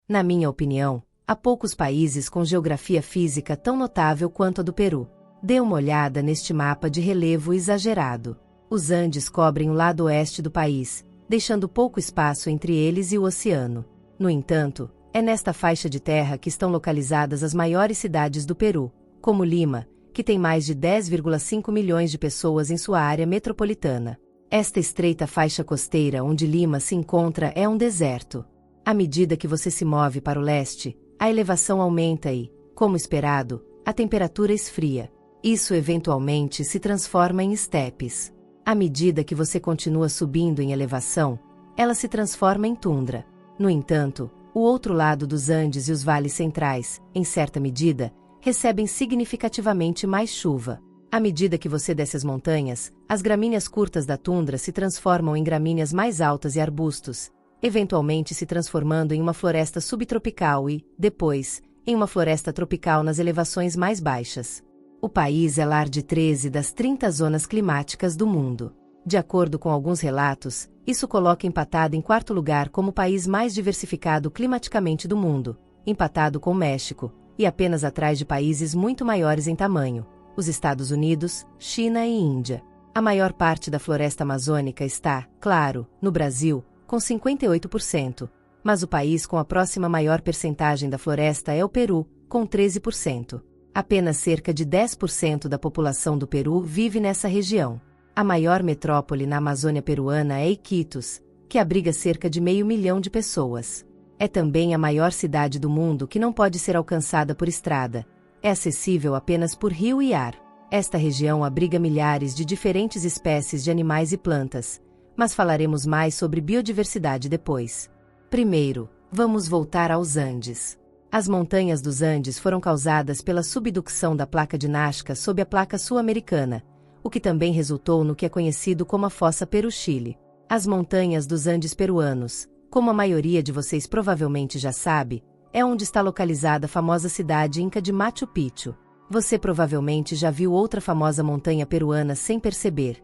Na minha opinião, há poucos países com geografia física tão notável quanto a do Peru. Dê uma olhada neste mapa de relevo exagerado. Os Andes cobrem o lado oeste do país, deixando pouco espaço entre eles e o oceano. No entanto, é nesta faixa de terra que estão localizadas as maiores cidades do Peru, como Lima, que tem mais de 10,5 milhões de pessoas em sua área metropolitana. Esta estreita faixa costeira onde Lima se encontra é um deserto. À medida que você se move para o leste, a elevação aumenta e, como esperado, a temperatura esfria. Isso eventualmente se transforma em estepes. À medida que você continua subindo em elevação, ela se transforma em tundra. No entanto, o outro lado dos Andes e os vales centrais, em certa medida, recebem significativamente mais chuva. À medida que você desce as montanhas, as gramíneas curtas da tundra se transformam em gramíneas mais altas e arbustos, eventualmente se transformando em uma floresta subtropical e, depois, em uma floresta tropical nas elevações mais baixas. O país é lar de 13 das 30 zonas climáticas do mundo. De acordo com alguns relatos, isso coloca empatado em quarto lugar como o país mais diversificado climaticamente do mundo, empatado com o México, e apenas atrás de países muito maiores em tamanho, os Estados Unidos, China e Índia. A maior parte da floresta amazônica está, claro, no Brasil, com 58%, mas o país com a próxima maior percentagem da floresta é o Peru, com 13%. Apenas cerca de 10% da população do Peru vive nessa região. A maior metrópole na Amazônia peruana é Iquitos, que abriga cerca de 500 mil de pessoas. É também a maior cidade do mundo que não pode ser alcançada por estrada. É acessível apenas por rio e ar. Esta região abriga milhares de diferentes espécies de animais e plantas, mas falaremos mais sobre biodiversidade depois. Primeiro, vamos voltar aos Andes. As montanhas dos Andes foram causadas pela subducção da placa de Nazca sob a placa sul-americana, o que também resultou no que é conhecido como a Fossa Peru-Chile. As montanhas dos Andes peruanos, como a maioria de vocês provavelmente já sabe, é onde está localizada a famosa cidade inca de Machu Picchu. Você provavelmente já viu outra famosa montanha peruana sem perceber.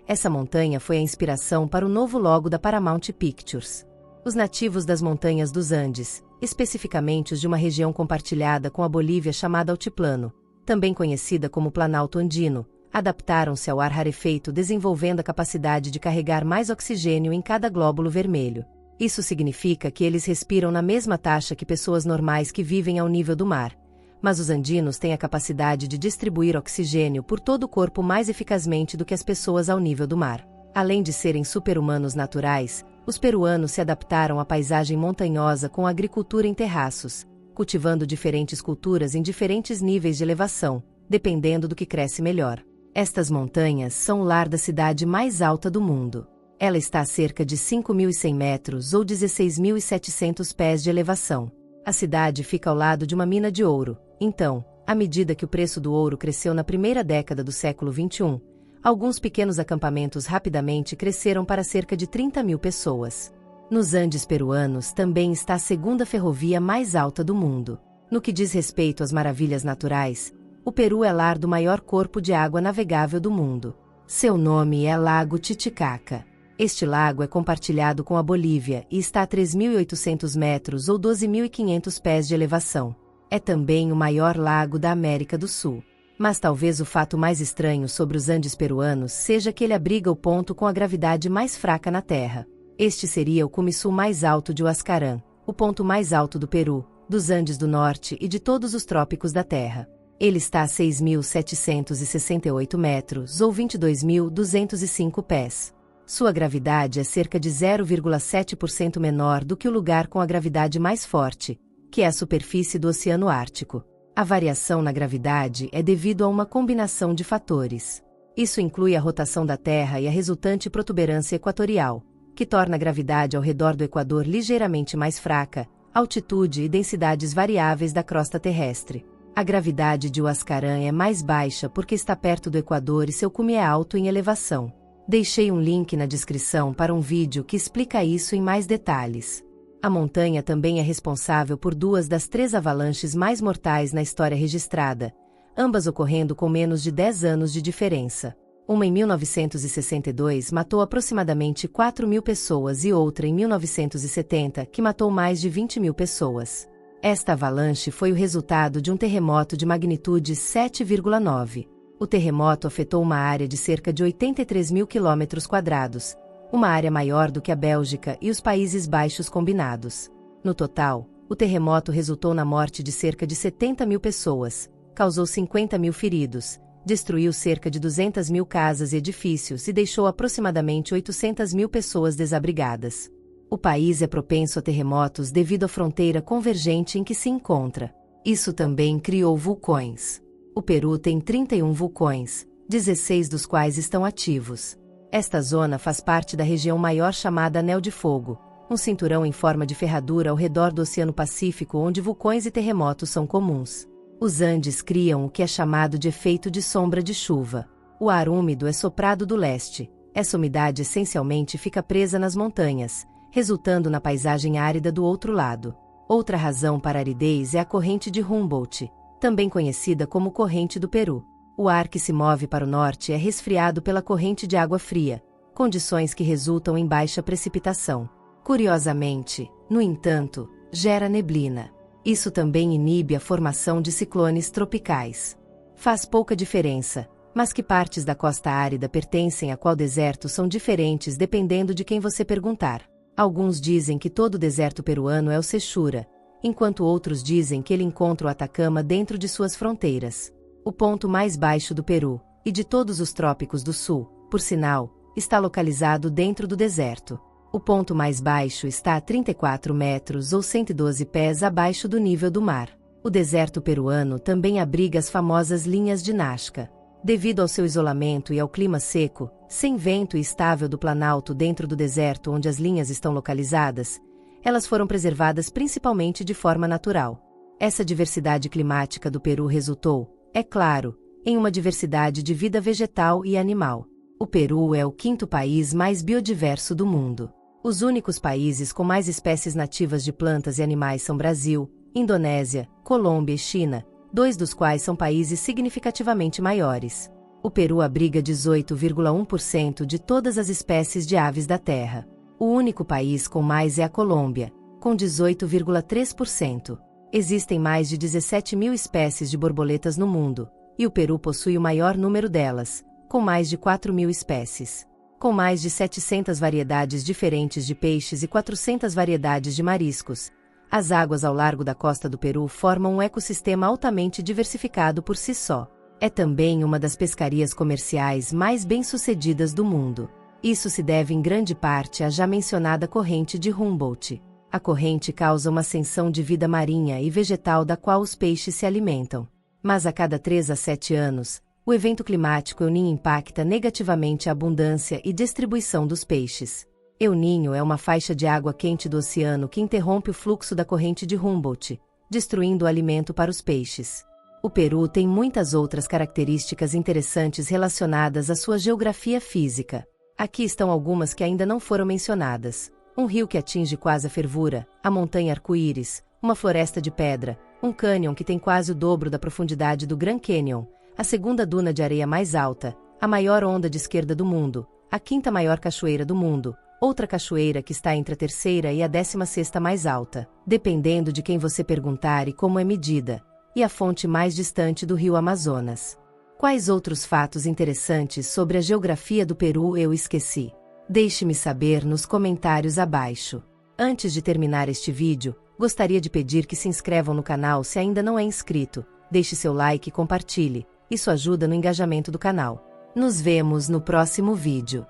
Essa montanha foi a inspiração para o novo logo da Paramount Pictures. Os nativos das montanhas dos Andes, especificamente os de uma região compartilhada com a Bolívia chamada Altiplano, também conhecida como Planalto Andino, adaptaram-se ao ar rarefeito desenvolvendo a capacidade de carregar mais oxigênio em cada glóbulo vermelho. Isso significa que eles respiram na mesma taxa que pessoas normais que vivem ao nível do mar, mas os andinos têm a capacidade de distribuir oxigênio por todo o corpo mais eficazmente do que as pessoas ao nível do mar. Além de serem super-humanos naturais, os peruanos se adaptaram à paisagem montanhosa com a agricultura em terraços, cultivando diferentes culturas em diferentes níveis de elevação, dependendo do que cresce melhor. Estas montanhas são o lar da cidade mais alta do mundo. Ela está a cerca de 5.100 metros ou 16.700 pés de elevação. A cidade fica ao lado de uma mina de ouro. Então, à medida que o preço do ouro cresceu na primeira década do século XXI, alguns pequenos acampamentos rapidamente cresceram para cerca de 30.000 pessoas. Nos Andes peruanos também está a segunda ferrovia mais alta do mundo. No que diz respeito às maravilhas naturais, o Peru é lar do maior corpo de água navegável do mundo. Seu nome é Lago Titicaca. Este lago é compartilhado com a Bolívia e está a 3.800 metros ou 12.500 pés de elevação. É também o maior lago da América do Sul. Mas talvez o fato mais estranho sobre os Andes peruanos seja que ele abriga o ponto com a gravidade mais fraca na Terra. Este seria o cume sul mais alto de Huascarán, o ponto mais alto do Peru, dos Andes do Norte e de todos os trópicos da Terra. Ele está a 6.768 metros ou 22.205 pés. Sua gravidade é cerca de 0,7% menor do que o lugar com a gravidade mais forte, que é a superfície do Oceano Ártico. A variação na gravidade é devido a uma combinação de fatores. Isso inclui a rotação da Terra e a resultante protuberância equatorial, que torna a gravidade ao redor do Equador ligeiramente mais fraca, altitude e densidades variáveis da crosta terrestre. A gravidade de Huascarán é mais baixa porque está perto do Equador e seu cume é alto em elevação. Deixei um link na descrição para um vídeo que explica isso em mais detalhes. A montanha também é responsável por 2 das 3 avalanches mais mortais na história registrada, ambas ocorrendo com menos de 10 anos de diferença. Uma em 1962 matou aproximadamente 4.000 pessoas e outra em 1970 que matou mais de 20.000 pessoas. Esta avalanche foi o resultado de um terremoto de magnitude 7,9. O terremoto afetou uma área de cerca de 83.000 km², uma área maior do que a Bélgica e os Países Baixos combinados. No total, o terremoto resultou na morte de cerca de 70.000 pessoas, causou 50.000 feridos, destruiu cerca de 200.000 casas e edifícios e deixou aproximadamente 800.000 pessoas desabrigadas. O país é propenso a terremotos devido à fronteira convergente em que se encontra. Isso também criou vulcões. O Peru tem 31 vulcões, 16 dos quais estão ativos. Esta zona faz parte da região maior chamada Anel de Fogo, um cinturão em forma de ferradura ao redor do Oceano Pacífico onde vulcões e terremotos são comuns. Os Andes criam o que é chamado de efeito de sombra de chuva. O ar úmido é soprado do leste. Essa umidade essencialmente fica presa nas montanhas, resultando na paisagem árida do outro lado. Outra razão para a aridez é a corrente de Humboldt, também conhecida como corrente do Peru. O ar que se move para o norte é resfriado pela corrente de água fria, condições que resultam em baixa precipitação. Curiosamente, no entanto, gera neblina. Isso também inibe a formação de ciclones tropicais. Faz pouca diferença, mas que partes da costa árida pertencem a qual deserto são diferentes dependendo de quem você perguntar. Alguns dizem que todo o deserto peruano é o Sechura, enquanto outros dizem que ele encontra o Atacama dentro de suas fronteiras. O ponto mais baixo do Peru, e de todos os trópicos do sul, por sinal, está localizado dentro do deserto. O ponto mais baixo está a 34 metros ou 112 pés abaixo do nível do mar. O deserto peruano também abriga as famosas linhas de Nazca. Devido ao seu isolamento e ao clima seco, sem vento e estável do planalto dentro do deserto onde as linhas estão localizadas, elas foram preservadas principalmente de forma natural. Essa diversidade climática do Peru resultou, é claro, em uma diversidade de vida vegetal e animal. O Peru é o quinto país mais biodiverso do mundo. Os únicos países com mais espécies nativas de plantas e animais são Brasil, Indonésia, Colômbia e China, dois dos quais são países significativamente maiores. O Peru abriga 18,1% de todas as espécies de aves da Terra. O único país com mais é a Colômbia, com 18,3%. Existem mais de 17.000 espécies de borboletas no mundo, e o Peru possui o maior número delas, com mais de 4.000 espécies. Com mais de 700 variedades diferentes de peixes e 400 variedades de mariscos, as águas ao largo da costa do Peru formam um ecossistema altamente diversificado por si só. É também uma das pescarias comerciais mais bem-sucedidas do mundo. Isso se deve em grande parte à já mencionada corrente de Humboldt. A corrente causa uma ascensão de vida marinha e vegetal da qual os peixes se alimentam. Mas a cada 3 a 7 anos, o evento climático El Niño impacta negativamente a abundância e distribuição dos peixes. El Niño é uma faixa de água quente do oceano que interrompe o fluxo da corrente de Humboldt, destruindo o alimento para os peixes. O Peru tem muitas outras características interessantes relacionadas à sua geografia física. Aqui estão algumas que ainda não foram mencionadas. Um rio que atinge quase a fervura, a montanha Arco-Íris, uma floresta de pedra, um cânion que tem quase o dobro da profundidade do Grand Canyon, a segunda duna de areia mais alta, a maior onda de esquerda do mundo, a quinta maior cachoeira do mundo, outra cachoeira que está entre a terceira e a 16ª mais alta, dependendo de quem você perguntar e como é medida, e a fonte mais distante do rio Amazonas. Quais outros fatos interessantes sobre a geografia do Peru eu esqueci? Deixe-me saber nos comentários abaixo. Antes de terminar este vídeo, gostaria de pedir que se inscrevam no canal se ainda não é inscrito, deixe seu like e compartilhe, isso ajuda no engajamento do canal. Nos vemos no próximo vídeo.